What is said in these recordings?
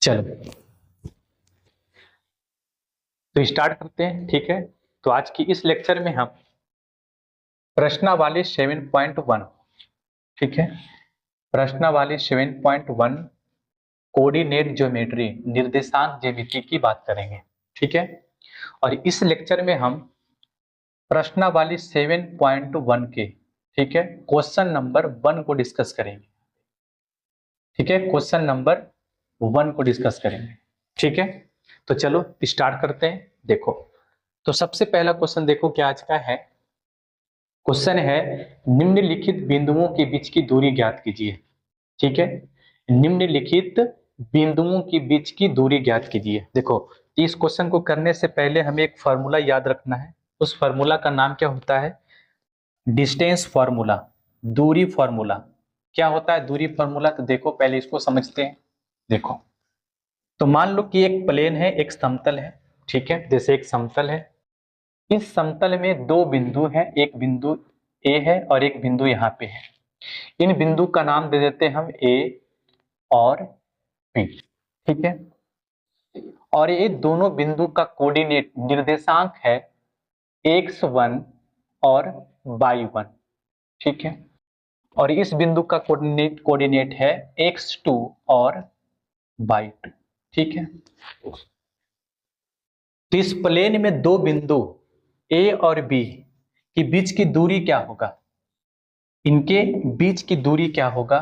चलो तो स्टार्ट करते हैं। ठीक है, तो आज की इस लेक्चर में हम प्रश्नावली 7.1, ठीक है, प्रश्नावली 7.1 कोऑर्डिनेट ज्योमेट्री, निर्देशांक ज्यामिति की बात करेंगे। ठीक है, और इस लेक्चर में हम प्रश्नावली 7.1 के, ठीक है, क्वेश्चन नंबर 1 को डिस्कस करेंगे। ठीक है, क्वेश्चन नंबर 1 को डिस्कस करेंगे। ठीक है, तो चलो स्टार्ट करते हैं। देखो, तो सबसे पहला क्वेश्चन देखो क्या आज का है। क्वेश्चन है निम्नलिखित बिंदुओं के बीच की दूरी ज्ञात कीजिए। ठीक है, निम्नलिखित बिंदुओं के बीच की दूरी ज्ञात कीजिए। देखो, इस क्वेश्चन को करने से पहले हमें एक फॉर्मूला याद रखना है। उस फॉर्मूला का नाम क्या होता है? डिस्टेंस फॉर्मूला, दूरी फॉर्मूला। क्या होता है दूरी फॉर्मूला? तो देखो पहले इसको समझते हैं। देखो, तो मान लो कि एक प्लेन है, एक समतल है। ठीक है, जैसे एक समतल है, इस समतल में दो बिंदु हैं, एक बिंदु ए है और एक बिंदु यहाँ पे है। इन बिंदु का नाम दे देते हैं हम ए और बी। ठीक है, और ये दोनों बिंदु का कोऑर्डिनेट निर्देशांक है x1 और y1। ठीक है, और इस बिंदु का कोऑर्डिनेट है x2 और y2। ठीक है, तो इस प्लेन में दो बिंदु ए और बी के बीच की दूरी क्या होगा? इनके बीच की दूरी क्या होगा?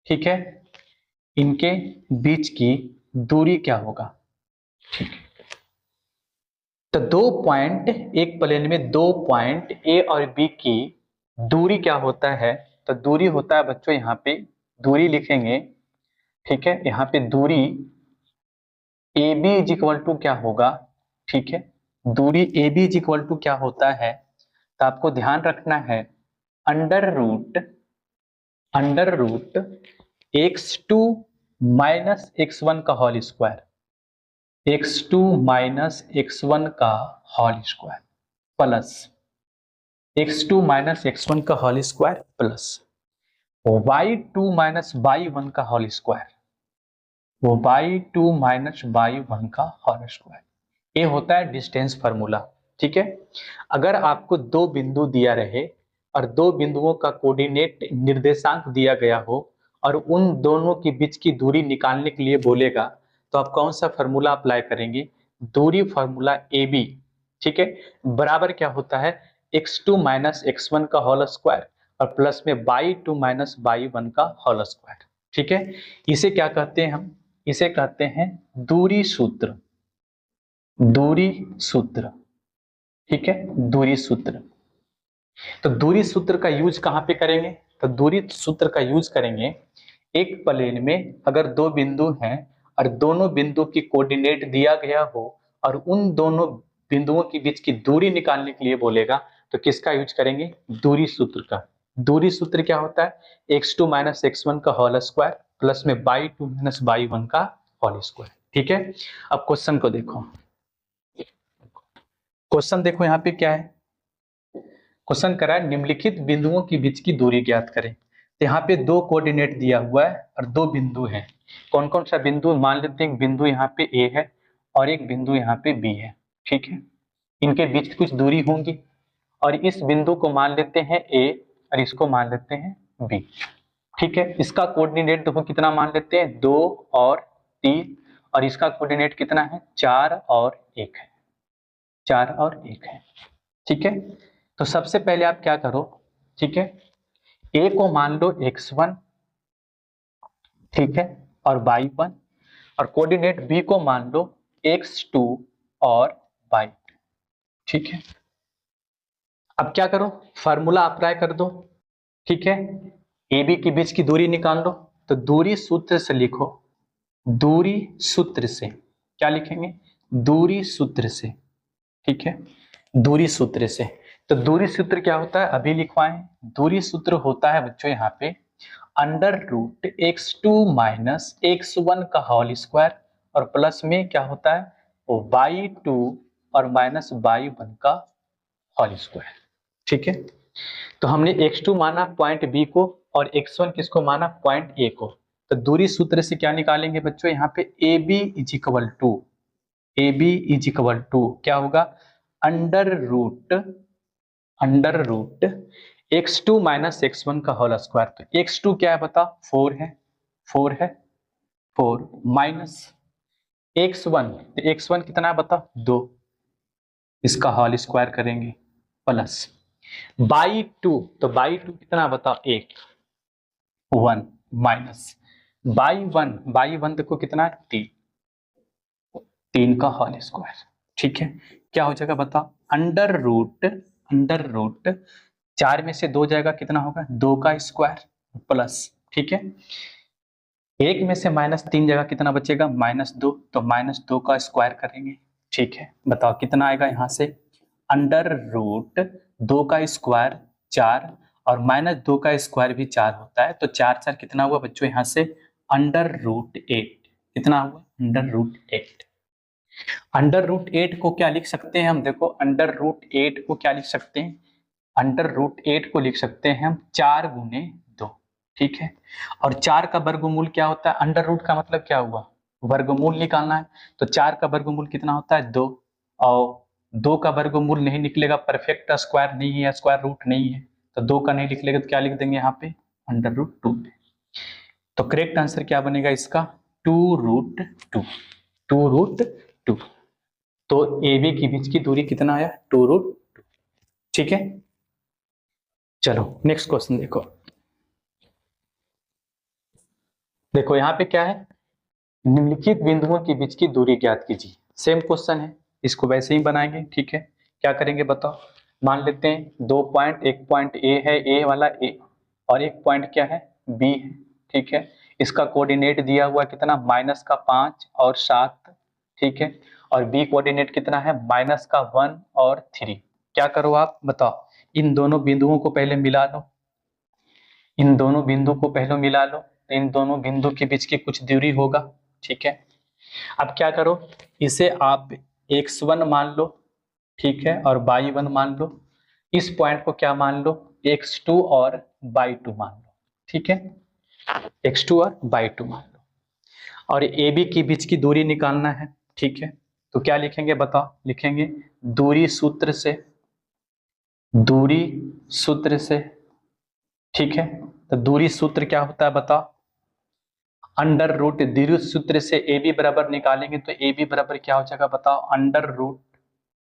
ठीक है, इनके बीच की दूरी क्या होगा? ठीक है, तो दो पॉइंट, एक प्लेन में दो पॉइंट ए और बी की दूरी क्या होता है? तो दूरी होता है बच्चों, यहाँ पे दूरी लिखेंगे। ठीक है, यहाँ पे दूरी A B is equal to क्या होगा? ठीक है, दूरी A B is equal to क्या होता है? तो आपको ध्यान रखना है under root x2 minus x1 का whole square, x2 minus x1 का whole square plus x2 minus x1 का whole square plus y2 minus y1 का होल स्क्वायर, वो y2 माइनस y1 का होल स्क्वायर। ये होता है डिस्टेंस फार्मूला। ठीक है, अगर आपको दो बिंदु दिया रहे और दो बिंदुओं का कोऑर्डिनेट निर्देशांक दिया गया हो और उन दोनों के बीच की दूरी निकालने के लिए बोलेगा, तो आप कौन सा फार्मूला अप्लाई करेंगे? दूरी फार्मूला ए बी। ठीक है, बराबर क्या होता है? x2 माइनस x1 का होल स्क्वायर और प्लस में y2 माइनस y1 का होल स्क्वायर। ठीक है, इसे क्या कहते हैं हम? इसे कहते हैं दूरी सूत्र, दूरी सूत्र। ठीक है, दूरी सूत्र। तो दूरी सूत्र का यूज कहां पे करेंगे? तो दूरी सूत्र का यूज करेंगे एक प्लेन में अगर दो बिंदु हैं और दोनों बिंदु की कोऑर्डिनेट दिया गया हो और उन दोनों बिंदुओं के बीच की दूरी निकालने के लिए बोलेगा, तो किसका यूज करेंगे? दूरी सूत्र का। दूरी सूत्र क्या होता है? x2 माइनस x1 का होल स्क्वायर प्लस में y2 माइनस y1 का होल स्क्वायर। ठीक है, अब क्वेश्चन को देखो। क्वेश्चन देखो यहाँ पे क्या है। क्वेश्चन करा है निम्नलिखित बिंदुओं के बीच की दूरी ज्ञात करें। तो यहाँ पे दो कोऑर्डिनेट दिया हुआ है और दो बिंदु हैं। कौन कौन सा बिंदु? मान लेते हैं एक बिंदु यहाँ पे ए है और एक बिंदु यहाँ पे बी है। ठीक है, इनके बीच कुछ दूरी होंगी और इस बिंदु को मान लेते हैं ए और इसको मान लेते हैं बी। ठीक है, इसका कोऑर्डिनेट देखो कितना मान लेते हैं? 2 और 3, और इसका कोऑर्डिनेट कितना है? 4 और 1 है, 4 और 1 है। ठीक है, तो सबसे पहले आप क्या करो? ठीक है, ए को मान लो x1, ठीक है, और y1, और कोऑर्डिनेट बी को मान लो x2 और y2। ठीक है, अब क्या करो? फार्मूला अप्लाई कर दो। ठीक है, ए बी के बीच की दूरी निकाल लो। तो दूरी सूत्र से लिखो, दूरी सूत्र से क्या लिखेंगे? दूरी सूत्र से। ठीक है, दूरी सूत्र से। तो दूरी सूत्र क्या होता है? अभी लिखवाएं। दूरी सूत्र होता है बच्चों यहाँ पे under root x2 minus x1 का होल स्क्वायर और प्लस में क्या होता है? y2 और माइनस y1 का होल स्क्वायर। ठीक है, तो हमने x2 माना पॉइंट बी को और x1 किसको माना? पॉइंट ए को। तो दूरी सूत्र से क्या निकालेंगे बच्चों, यहाँ पे A B is equal to क्या होगा, under root x2 minus x1 का होल स्क्वायर। तो x2 क्या है बता, 4 है, 4 माइनस x1, तो x1 कितना है बता, 2, इसका होल स्क्वायर करेंगे, प्लस बाई 2, तो बाई 2 कितना बता, 1 माइनस बाई 1 देखो कितना है, 3 का होल स्क्वायर। ठीक है, क्या हो जाएगा बता, अंडर रूट 4 में से 2 जाएगा, कितना होगा, 2 का स्क्वायर प्लस, ठीक है, 1 में से -3 जगह कितना बचेगा, -2, तो -2 का स्क्वायर करेंगे। ठीक है, बताओ कितना आएगा यहाँ से, अंडर रूट 2 का स्क्वायर 4 और -2 का स्क्वायर भी 4 होता है, तो 4 कितना हुआ बच्चों यहाँ से, अंडर रूट 8, कितना हुआ, अंडर रूट 8। अंडर रूट 8 को क्या लिख सकते हैं हम, देखो अंडर रूट 8 को क्या लिख सकते हैं, अंडर रूट 8 को लिख सकते हैं हम 4 गुने 2। ठीक है, और 4 का वर्गमूल क्या होता है, अंडर रूट का मतलब क्या हुआ, वर्गमूल निकालना है, तो 4 का वर्गमूल कितना होता है, 2, और 2 का वर्गमूल नहीं निकलेगा, परफेक्ट स्क्वायर नहीं है, स्क्वायर रूट नहीं है, तो 2 का नहीं निकलेगा, तो क्या लिख देंगे यहाँ पे, अंडर रूट 2। तो करेक्ट आंसर क्या बनेगा इसका, 2√2। तो ए बी के बीच की दूरी कितना आया, 2√2। ठीक है, चलो नेक्स्ट क्वेश्चन देखो यहाँ पे क्या है, निम्नलिखित बिंदुओं के बीच की दूरी ज्ञात कीजिए। सेम क्वेश्चन है, इसको वैसे ही बनाएंगे। ठीक है, क्या करेंगे बताओ, मान लेते हैं 2 पॉइंट, एक पॉइंट ए है, ए वाला ए, और एक पॉइंट क्या है, बी है। ठीक है, इसका कोऑर्डिनेट दिया हुआ कितना, -5 और 7। ठीक है, और बी कोऑर्डिनेट कितना है, -1 और 3। क्या करो आप बताओ, इन दोनों बिंदुओं को पहले मिला लो, इन दोनों बिंदु को पहले मिला लो, तो इन दोनों बिंदु के बीच की कुछ दूरी होगा। ठीक है, अब क्या करो, इसे आप x1 मान लो, ठीक है, और y1 मान लो, इस पॉइंट को क्या मान लो, x2 और y2 मान लो। ठीक है, x2 और y2 मान लो, और AB के बीच की दूरी निकालना है। ठीक है, तो क्या लिखेंगे बताओ, लिखेंगे दूरी सूत्र से, दूरी सूत्र से। ठीक है, तो दूरी सूत्र क्या होता है बताओ, अंडर रूट, दूरी सूत्र से ए बी बराबर निकालेंगे, तो ए बी बराबर क्या हो जाएगा बताओ, अंडर रूट,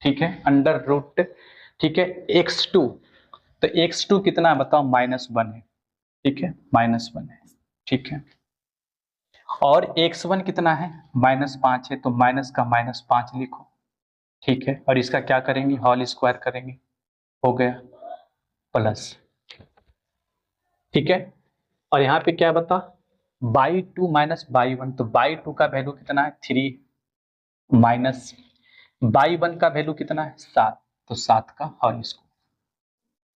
ठीक है, अंडर रूट, ठीक है, x2, तो x2 कितना है बताओ, -1 है। ठीक है, -1 है। ठीक है, और x1 कितना है, -5 है, तो माइनस का -5 लिखो। ठीक है, और इसका क्या करेंगे, होल स्क्वायर करेंगे, हो गया, प्लस। ठीक है, और यहाँ पे क्या बता, बाई 2 माइनस बाई 1, तो बाई 2 का वैल्यू कितना है, 3, माइनस बाई 1 का वैल्यू कितना है, 7, तो 7 का होल स्क्वायर।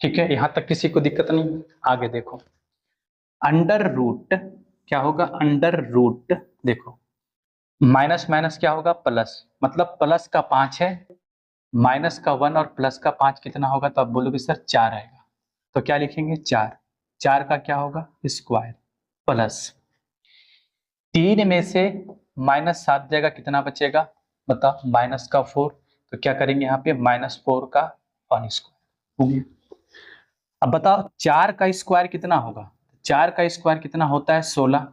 ठीक है, यहां तक किसी को दिक्कत नहीं। आगे देखो, अंडर रूट क्या होगा, अंडर रूट देखो, माइनस माइनस क्या होगा, प्लस, मतलब प्लस का 5 है, माइनस का 1 और प्लस का 5 कितना होगा, तो आप बोलोगे सर 4 आएगा, तो क्या लिखेंगे, 4 का क्या होगा, स्क्वायर, प्लस 3 में से -7 जगह कितना बचेगा बता, माइनस का 4, तो क्या करेंगे यहाँ पे, -4 का होल स्क्वायर हो गया। अब बताओ 4 का स्क्वायर कितना होगा, 4 का स्क्वायर कितना होता है, 16,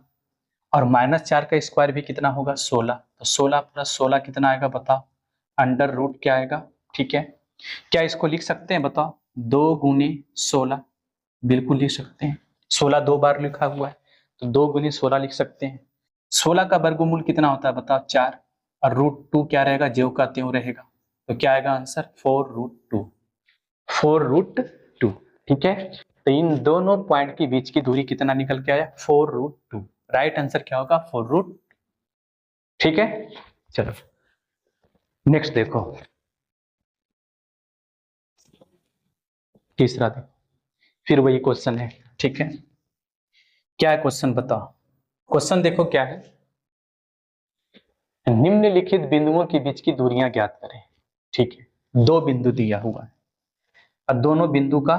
और -4 का स्क्वायर भी कितना होगा, 16, तो 16 + 16 कितना आएगा बताओ, अंडर रूट क्या आएगा। ठीक है, क्या इसको लिख सकते हैं बताओ, 2 गुनी 16, बिल्कुल लिख सकते हैं, 16 2 बार लिखा हुआ है, तो 2 गुनी 16 लिख सकते हैं। 16 का वर्गमूल कितना होता है बताओ, 4, और √2 क्या रहेगा, ज्यों का त्यों रहेगा, तो क्या आएगा आंसर, 4√2, 4√2। ठीक है, तो इन दोनों पॉइंट के बीच की दूरी कितना निकल के आया, 4√2। राइट आंसर क्या होगा, 4√2। ठीक है, चलो नेक्स्ट देखो, तीसरा देखो, फिर वही क्वेश्चन है। ठीक है, क्या है क्वेश्चन बताओ, क्वेश्चन देखो क्या है, निम्नलिखित बिंदुओं के बीच की दूरियां ज्ञात करें। ठीक है, 2 बिंदु दिया हुआ है, और दोनों बिंदु का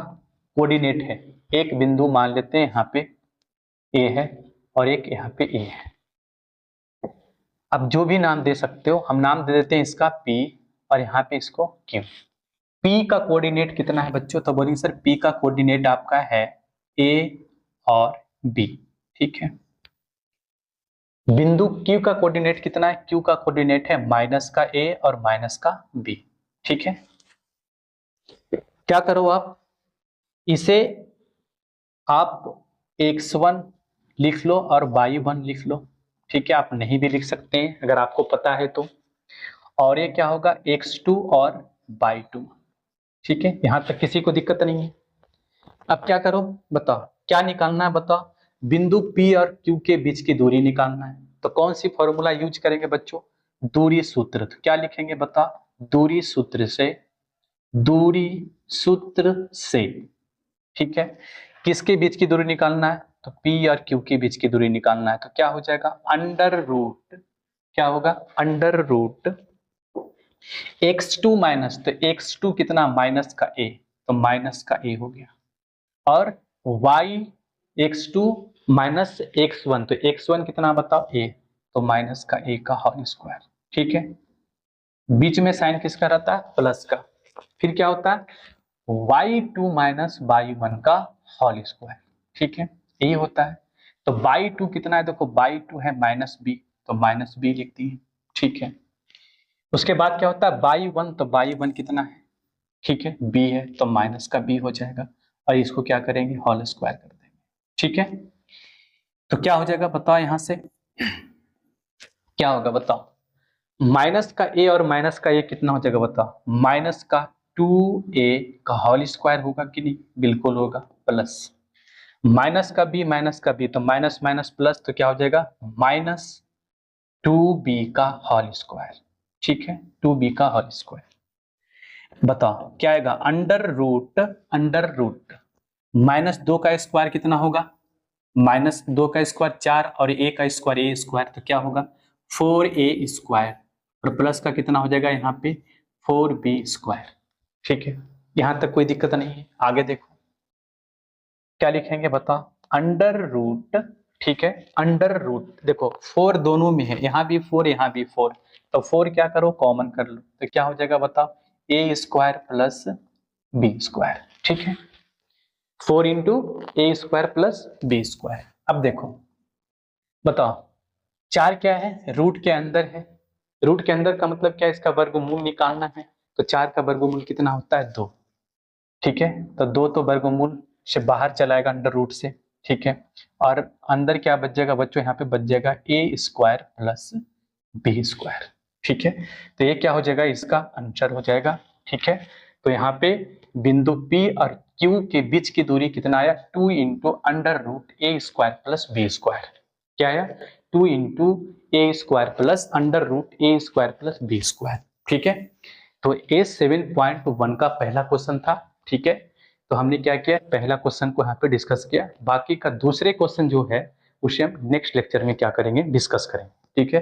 कोऑर्डिनेट है। एक बिंदु मान लेते हैं यहाँ पे ए है, और एक यहाँ पे ए है। अब जो भी नाम दे सकते हो, हम नाम दे देते हैं इसका P और यहाँ पे इसको Q। P का कोऑर्डिनेट कितना है बच्चों? तो बोलिए सर P का कोऑर्डिनेट आपका है A और B, ठीक है। बिंदु Q का कोऑर्डिनेट कितना है? Q का कोऑर्डिनेट है माइनस का A और माइनस का B, ठीक है। क्या करो आप, इसे आप x1 लिख लो और y1 लिख लो, ठीक है। आप नहीं भी लिख सकते हैं अगर आपको पता है तो। और ये क्या होगा? x2 और y2, ठीक है। यहां तक किसी को दिक्कत नहीं है। अब क्या करो बताओ, क्या निकालना है बताओ? बिंदु P और Q के बीच की दूरी निकालना है। तो कौन सी फॉर्मूला यूज करेंगे बच्चों? दूरी सूत्र। तो क्या लिखेंगे बताओ? दूरी सूत्र से, दूरी सूत्र से, ठीक है। किसके बीच की दूरी निकालना है? तो P और Q के बीच की दूरी निकालना है। तो क्या हो जाएगा? अंडर रूट, क्या होगा? अंडर रूट x2 माइनस, तो x2 कितना? माइनस का a, तो माइनस का a हो गया। और y x2 माइनस x1, तो x1 कितना बताओ? a, तो माइनस का a का होल स्क्वायर, ठीक है। बीच में साइन किसका रहता है? प्लस का। फिर क्या होता है? y2 माइनस y1 का होल स्क्वायर, ठीक है, यही होता है। तो y2 कितना है? देखो y2 है माइनस b, तो माइनस b लिख दिए, ठीक है। उसके बाद क्या होता है? y1, तो y1 कितना है? ठीक है, b है, तो माइनस का b हो जाएगा। और इसको क्या करेंगे? होल स्क्वायर कर देंगे, ठीक है। तो क्या हो जाएगा बताओ? यहां से क्या होगा बताओ? माइनस का a और माइनस का a कितना हो जाएगा बताओ? माइनस का 2a का होल स्क्वायर होगा कि नहीं? बिल्कुल होगा। प्लस माइनस का b, तो माइनस माइनस प्लस, तो क्या हो जाएगा? माइनस 2b का होल स्क्वायर, ठीक है, 2b का होल स्क्वायर। बताओ क्या आएगा? अंडर रूट माइनस 2 का स्क्वायर कितना होगा? माइनस 2 का स्क्वायर 4 और a का स्क्वायर a स्क्वायर, तो क्या होगा? 4a square. और प्लस का कितना हो जाएगा यहाँ पे? 4b स्क्वायर, ठीक है। यहां तक कोई दिक्कत नहीं है। आगे देखो क्या लिखेंगे बताओ? अंडर रूट, ठीक है, अंडर रूट। देखो 4 दोनों में है, यहाँ भी 4 यहाँ भी 4, तो 4 क्या करो? कॉमन कर लो, तो क्या हो जाएगा बताओ? a square plus b square, ठीक है। 4 इंटू ए स्क्वायर प्लस बी स्क्वायर। अब देखो बताओ, 4 क्या है? रूट के अंदर है। रूट के अंदर का मतलब क्या है? इसका वर्गमूल निकालना है। तो 4 का वर्गमूल कितना होता है? 2, ठीक है। तो 2 तो वर्गमूल से बाहर चलाएगा अंडर रूट से, ठीक है। और अंदर क्या बच जाएगा बच्चों? यहाँ पे बच जाएगा ए स्क्वायर प्लस बी स्क्वायर, ठीक है। तो ये क्या हो जाएगा? इसका आंसर हो जाएगा, ठीक है। तो यहाँ पे बिंदु P और Q के बीच की दूरी कितना आया? 2 इंटू अंडर रूट ए स्क्वायर प्लस बी स्क्वायर। क्या आया? 2 इंटू ए स्क्वायर प्लस अंडर रूट ए स्क्वायर प्लस बी स्क्वायर, ठीक है। तो ए 7.1 का पहला क्वेश्चन था, ठीक है। तो हमने क्या किया? पहला क्वेश्चन को यहाँ पे डिस्कस किया। बाकी का दूसरे क्वेश्चन जो है उसे हम नेक्स्ट लेक्चर में क्या करेंगे? डिस्कस करेंगे, ठीक है।